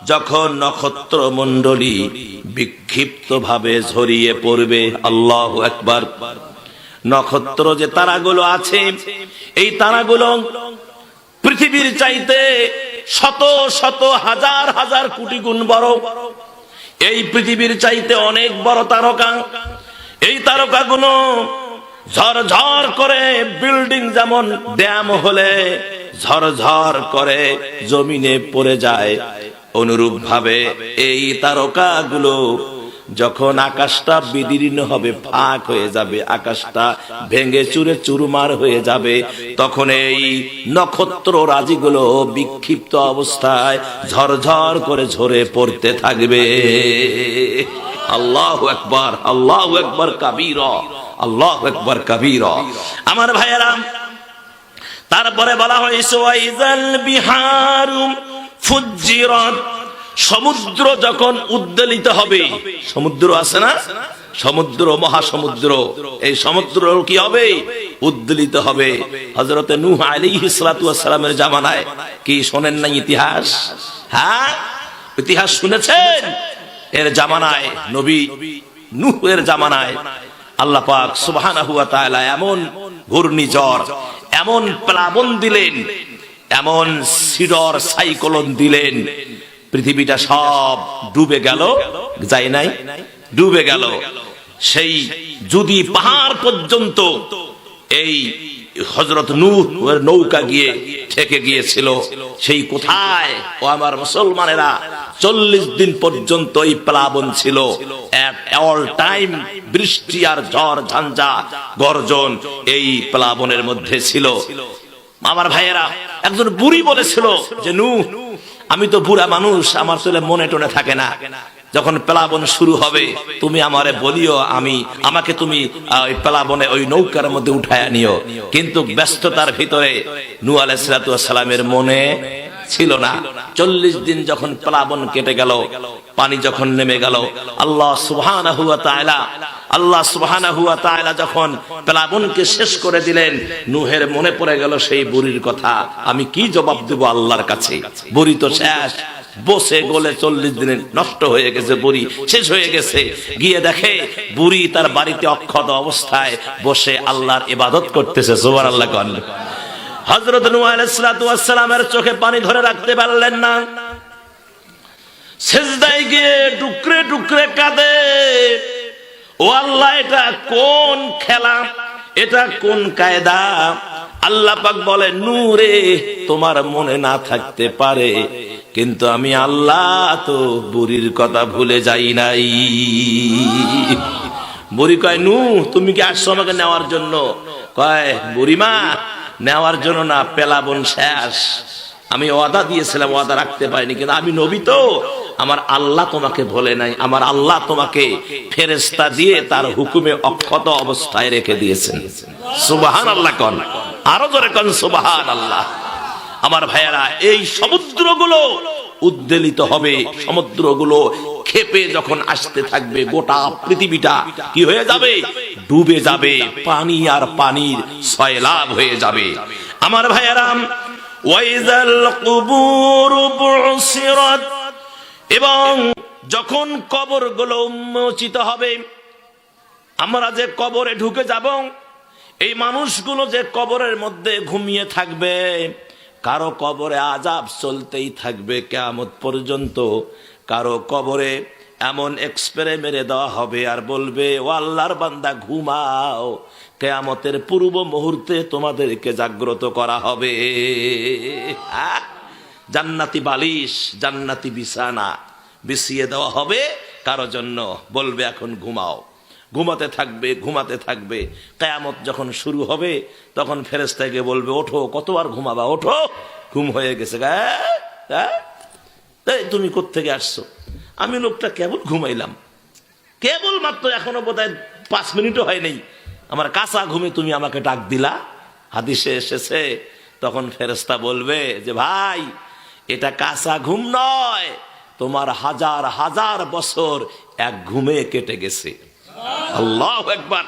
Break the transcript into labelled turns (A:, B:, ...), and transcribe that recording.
A: যখন নক্ষত্র মণ্ডলী বিক্ষিপ্ত ভাবে ঝরিয়ে পড়বে। আল্লাহু আকবার। নক্ষত্র যে তারাগুলো আছে, এই তারাগুলো পৃথিবীর চাইতে শত শত হাজার হাজার কোটি গুণ বড়। এই পৃথিবীর চাইতে অনেক বড় তারকা। এই তারকাগুলো ঝরঝর করে, বিল্ডিং যেমন ড্যাম হলে ঝরঝর করে জমিনে পড়ে যায়, অনুরূপ ভাবে এই তারকাগুলো যখন আকাশটা বিদীর্ণ হবে, ফাঁক হয়ে যাবে, আকাশটা ভেঙে চুরে চুরমার হয়ে যাবে, তখন এই নক্ষত্র রাজিগুলো বিক্ষিপ্ত অবস্থায় ঝরঝর করে ঝরে পড়তে থাকবে। আল্লাহু আকবার, আল্লাহু আকবার কাবীরা, আল্লাহু আকবার কাবীরা। আমার ভাইয়েরা, তারপরে বলা হয়েছে ওয়াইজাল বিহারু ফুজ্জিরাত, সমুদ্র যখন উদ্বেলিত হবে, সমুদ্র আছে না, সমুদ্র, মহাসমুদ্র, এই সমুদ্র কি হবে? উদ্বেলিত হবে। হযরত নূহ আলাইহিস সালাতু ওয়াস সালামের জামানায় কি শোনেন না ইতিহাস? হ্যাঁ, ইতিহাস শুনেছেন? এর জামানায়, নবী নূহের জামানায় আল্লাহ পাক সুবহানাহু ওয়া তাআলা এমন ঘূর্ণিঝড়, এমন প্লাবন দিলেন, এমন সিডর সাইক্লোন দিলেন, পৃথিবীটা সব ডুবে গেল, যায় নাই, ডুবে গেল। সেই যদি পাহাড় পর্যন্ত এই হযরত নূহের নৌকা গিয়ে ঠেকে গিয়েছিল, সেই কোথায়? ও আমার মুসলমানেরা, 40 দিন পর্যন্ত এই প্লাবন ছিল, অল টাইম বৃষ্টি আর ঝড় ঝঞ্ঝা গর্জন এই প্লাবনের মধ্যে ছিল। আমার ভাইয়েরা, একজন বুড়ি বলেছিল যে নূহ, আমি তো বুড়া মানুষ, আমার চলে মনে টনে থাকে না, যখন প্লাবন শুরু হবে তুমি আমারে বলিও, আমাকে তুমি ওই প্লাবনে ওই নৌকার মধ্যে উঠায়া নিও। কিন্তু ব্যস্ততার ভিতরে নূহ আলাইহিস সালাতু ওয়াস সালামের মনে ছিল না। 40 দিন যখন প্লাবন কেটে গেল, পানি যখন নেমে গেল, আল্লাহ সুবহানাহু ওয়া তাআলা যখন প্লাবনকে শেষ করে দিলেন, নূহের মনে পড়ে গেল সেই বুড়ির কথা। আমি কি জবাব দেব আল্লাহর কাছে? বুড়ি তো শেষ, বসে গলে 40 দিনে নষ্ট হয়ে গেছে, বুড়ি শেষ হয়ে গেছে। গিয়ে দেখে বুড়ি তার বাড়িতে অক্ষত অবস্থায় বসে আল্লাহর ইবাদত করতেছে। সুবহানাল্লাহ। হযরত নূহ আলাইহিস সালাতু ওয়াস সালামের চোখে পানি ধরে রাখতে পারলেন না, সিজদায় গিয়ে টুকরে টুকরে কাঁদে। ও আল্লাহ, এটা কোন খেলা, এটা কোন কায়দা? আল্লাহ পাক বলে, নূহ রে, তোমার মনে না থাকতে পারে, কিন্তু আমি আল্লাহ তো বুড়ির কথা ভুলে যাই নাই। বুড়ি কয়, নূহ তুমি কি আসছো আমাকে নেওয়ার জন্য? কয়, বুড়িমা, নেওয়ার জন্য না, প্লাবন শেষ, আমি ওয়াদা দিয়েছিলাম, ওয়াদা রাখতে পারিনি, কিন্তু আমি নবী তো, আমার আল্লাহ তোমাকে ভোলে নাই, আমার আল্লাহ তোমাকে ফেরেশতা দিয়ে তার হুকুমে অক্ষত অবস্থায় রেখে দিয়েছেন। সুবহানাল্লাহ। কোন আরো জোরে কোন সুবহানাল্লাহ। আমার ভাইয়েরা, এই সমুদ্রগুলো উদ্বেলিত হবে, সমুদ্রগুলো ক্ষেপে যখন আসতে থাকবে, গোটা পৃথিবীটা কি হয়ে যাবে? ডুবে যাবে, পানি আর পানির সয়লাব হয়ে যাবে। আমার ভাইয়েরা, ওয়াইজাল কুবুর বুসিরাত, এবং যখন কবরগুলো উন্মোচিত হবে, আমরা যে কবরে ঢুকে যাব, এই মানুষগুলো যে কবরের মধ্যে ঘুমিয়ে থাকবে, কারো কবরে আযাব চলতেই থাকবে কিয়ামত পর্যন্ত। কারো কবরে এমন এক্সপ্রে মেরে দেওয়া হবে আর বলবে, ও আল্লাহর বান্দা ঘুমাও, কিয়ামতের পূর্ব মুহূর্তে তোমাদেরকে জাগ্রত করা হবে। জান্নাতি বালিশ, জান্নাতি বিছানা বিছিয়ে দেওয়া হবে কারো জন্য, বলবে এখন ঘুমাও। ঘুমাতে থাকবে, ঘুমাতে থাকবে। কিয়ামত যখন শুরু হবে, তখন ফেরেশতাকে বলবে, ওঠো, কতবার ঘুমাবা, ওঠো, ঘুম হয়ে গেছে। তুমি কোত্থেকে আসছো? আমি লোকটা কেবল ঘুমাইলাম, কেবল মাত্র, এখনো বোধহয় 5 মিনিটও হয় নাই, আমার কাঁচা ঘুমে তুমি আমাকে ডাক দিলা। হাদিসে এসেছে, তখন ফেরেশতা বলবে যে, ভাই, এটা কাঁচা ঘুম নয়, তোমার হাজার হাজার বছর এক ঘুমে কেটে গেছে। আল্লাহু আকবার।